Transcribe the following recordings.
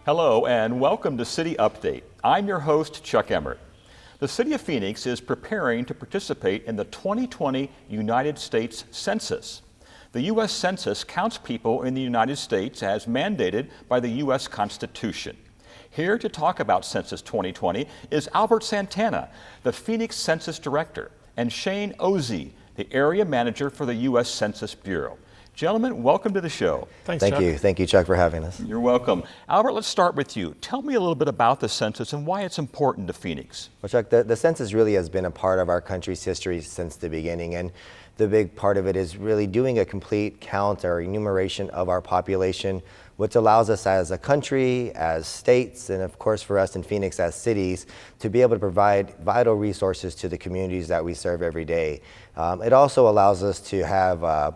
Hello and welcome to City Update. I'm your host, Chuck Emmert. The City of Phoenix is preparing to participate in the 2020 United States Census. The U.S. Census counts people in the United States as mandated by the U.S. Constitution. Here to talk about Census 2020 is Albert Santana, the Phoenix Census Director, and Shane Ozee, the Area Manager for the U.S. Census Bureau. Gentlemen, welcome to the show. Thank you. Thank you, Chuck, for having us. You're welcome. Albert, let's start with you. Tell me a little bit about the census and why it's important to Phoenix. Well, Chuck, the census really has been a part of our country's history since the beginning, and the big part of it is really doing a complete count or enumeration of our population, which allows us as a country, as states, and of course for us in Phoenix as cities, to be able to provide vital resources to the communities that we serve every day. It also allows us to have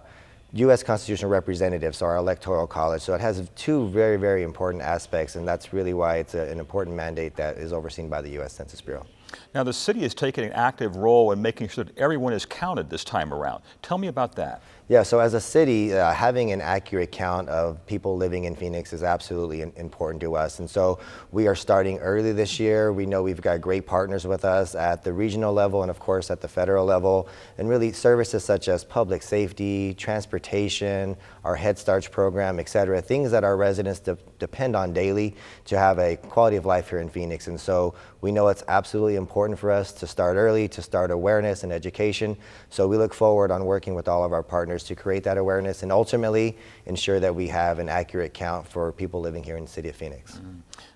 U.S. constitutional representatives, so our electoral college. So it has two very, very important aspects, and that's really why it's an important mandate that is overseen by the U.S. Census Bureau. Now, the city is taking an active role in making sure that everyone is counted this time around. Tell me about that. Yeah, so as a city, having an accurate count of people living in Phoenix is absolutely important to us. And so we are starting early this year. We know we've got great partners with us at the regional level and of course at the federal level. And really services such as public safety, transportation, our Head Start program, et cetera, things that our residents depend on daily to have a quality of life here in Phoenix. And so we know it's absolutely important for us to start early, to start awareness and education. So we look forward on working with all of our partners to create that awareness and ultimately ensure that we have an accurate count for people living here in the city of Phoenix.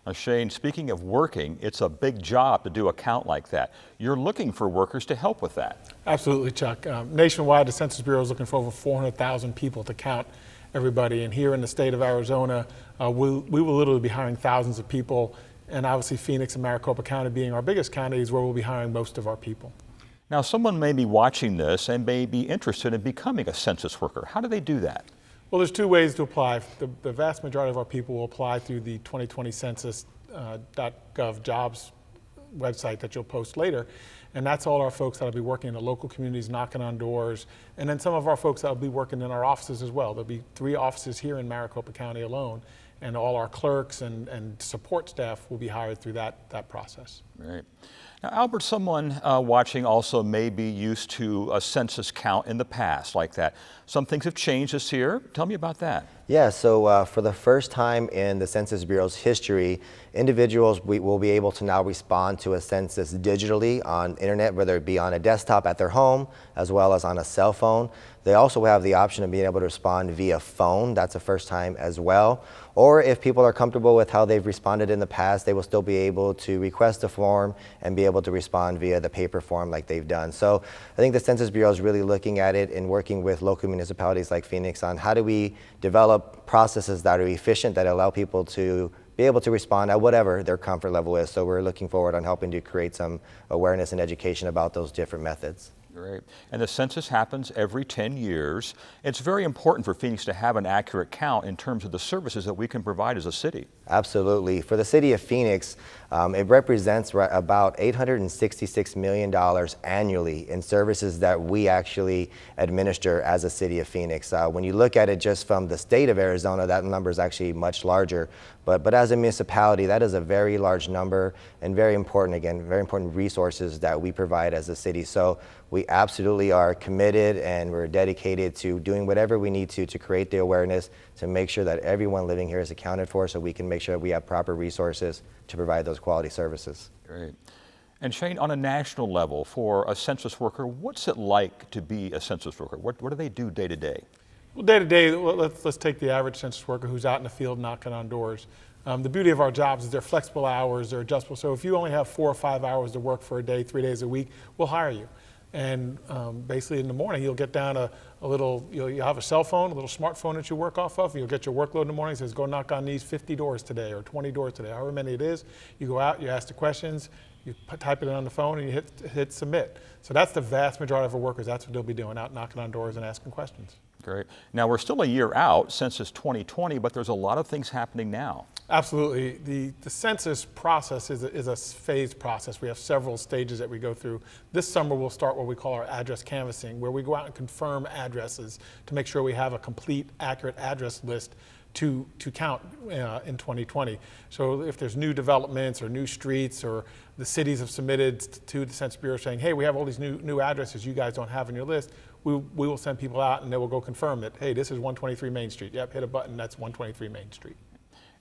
Now, Shane, speaking of working, it's a big job to do a count like that. You're looking for workers to help with that. Absolutely, Chuck. Nationwide, the Census Bureau is looking for over 400,000 people to count everybody. And here in the state of Arizona, we will literally be hiring thousands of people. And obviously Phoenix and Maricopa County being our biggest counties where we'll be hiring most of our people. Now, someone may be watching this and may be interested in becoming a census worker. How do they do that? Well, there's two ways to apply. The vast majority of our people will apply through the 2020 census.gov jobs website that you'll post later. And that's all our folks that'll be working in the local communities, knocking on doors. And then some of our folks that'll be working in our offices as well. There'll be 3 offices here in Maricopa County alone. And all our clerks and support staff will be hired through that process. Right. Now, Albert, someone watching also may be used to a census count in the past like that. Some things have changed this year. Tell me about that. Yeah, so for the first time in the Census Bureau's history, individuals will be able to now respond to a census digitally on internet, whether it be on a desktop at their home as well as on a cell phone. They also have the option of being able to respond via phone. That's the first time as well. Or if people are comfortable with how they've responded in the past, they will still be able to request a form and be able to respond via the paper form like they've done. So I think the Census Bureau is really looking at it and working with local municipalities like Phoenix on how do we develop processes that are efficient, that allow people to be able to respond at whatever their comfort level is. So we're looking forward on helping to create some awareness and education about those different methods. Great. And the census happens every 10 years. It's very important for Phoenix to have an accurate count in terms of the services that we can provide as a city. Absolutely. For the city of Phoenix, it represents about $866 million annually in services that we actually administer as a city of Phoenix. When you look at it just from the state of Arizona, that number is actually much larger. But as a municipality, that is a very large number and very important, again, very important resources that we provide as a city. So we absolutely are committed and we're dedicated to doing whatever we need to create the awareness, to make sure that everyone living here is accounted for so we can make sure we have proper resources to provide those quality services. Great. And Shane, on a national level, for a census worker, what's it like to be a census worker? What do they do day to day? Well, day to day, let's take the average census worker who's out in the field knocking on doors. The beauty of our jobs is they're flexible hours, they're adjustable. So if you only have 4 or 5 hours to work for a day, 3 days a week, we'll hire you. And basically in the morning, you'll get down a little, you'll have a cell phone, a little smartphone that you work off of, and you'll get your workload in the morning. It says, go knock on these 50 doors today or 20 doors today, however many it is. You go out, you ask the questions, you type it on the phone, and you hit submit. So that's the vast majority of our workers. That's what they'll be doing, out knocking on doors and asking questions. Great. Now, we're still a year out, Census 2020, but there's a lot of things happening now. Absolutely. The census process is a phased process. We have several stages that we go through. This summer we'll start what we call our address canvassing, where we go out and confirm addresses to make sure we have a complete, accurate address list to count in 2020. So if there's new developments or new streets, or the cities have submitted to the Census Bureau saying, hey, we have all these new addresses you guys don't have on your list, we will send people out and they will go confirm that, hey, this is 123 Main Street. Yep, hit a button, that's 123 Main Street.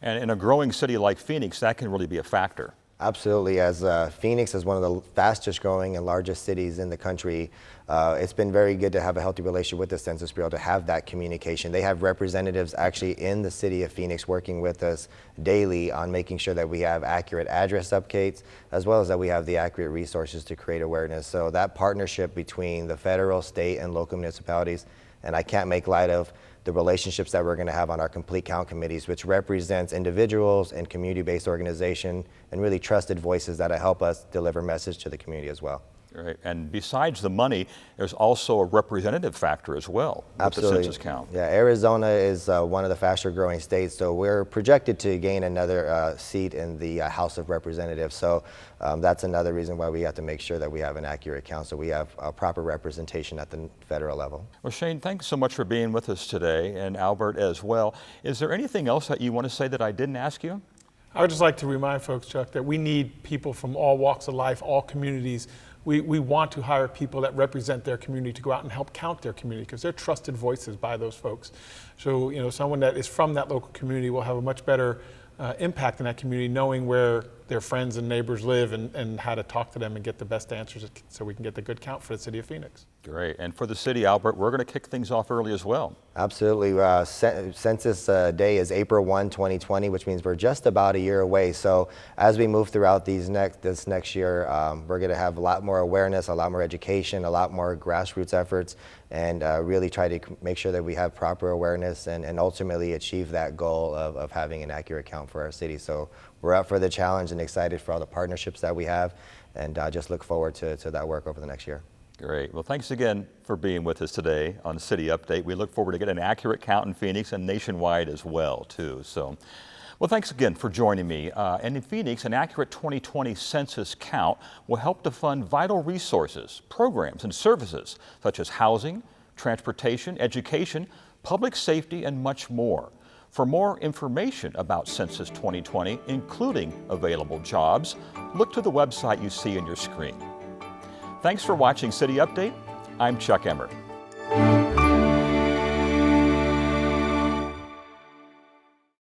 And in a growing city like Phoenix, that can really be a factor. Absolutely. As Phoenix is one of the fastest growing and largest cities in the country, it's been very good to have a healthy relationship with the Census Bureau, to have that communication. They have representatives actually in the city of Phoenix working with us daily on making sure that we have accurate address updates, as well as that we have the accurate resources to create awareness. So that partnership between the federal, state, and local municipalities, and I can't make light of the relationships that we're going to have on our complete count committees, which represents individuals and community-based organization and really trusted voices that help us deliver message to the community as well. Right. And besides the money, there's also a representative factor as well with Absolutely. the census count. Yeah, Arizona is one of the faster growing states, so we're projected to gain another seat in the House of Representatives. So that's another reason why we have to make sure that we have an accurate count, so we have proper representation at the federal level. Well, Shane, thanks so much for being with us today, and Albert as well. Is there anything else that you want to say that I didn't ask you? I would just like to remind folks, Chuck, that we need people from all walks of life, all communities. We want to hire people that represent their community to go out and help count their community, because they're trusted voices by those folks. So, you know, someone that is from that local community will have a much better impact in that community, knowing where their friends and neighbors live and how to talk to them and get the best answers so we can get the good count for the city of Phoenix. Great. And for the city, Albert, we're going to kick things off early as well. Absolutely. Census Day is April 1, 2020, which means we're just about a year away. So as we move throughout this next year, we're going to have a lot more awareness, a lot more education, a lot more grassroots efforts, and really try to make sure that we have proper awareness and ultimately achieve that goal of having an accurate count for our city. So we're up for the challenge and excited for all the partnerships that we have, and just look forward to that work over the next year. Great. Well, thanks again for being with us today on City Update. We look forward to getting an accurate count in Phoenix and nationwide as well, too. So, well, thanks again for joining me. And in Phoenix, an accurate 2020 census count will help to fund vital resources, programs, and services such as housing, transportation, education, public safety, and much more. For more information about Census 2020, including available jobs, look to the website you see on your screen. Thanks for watching City Update. I'm Chuck Emmert.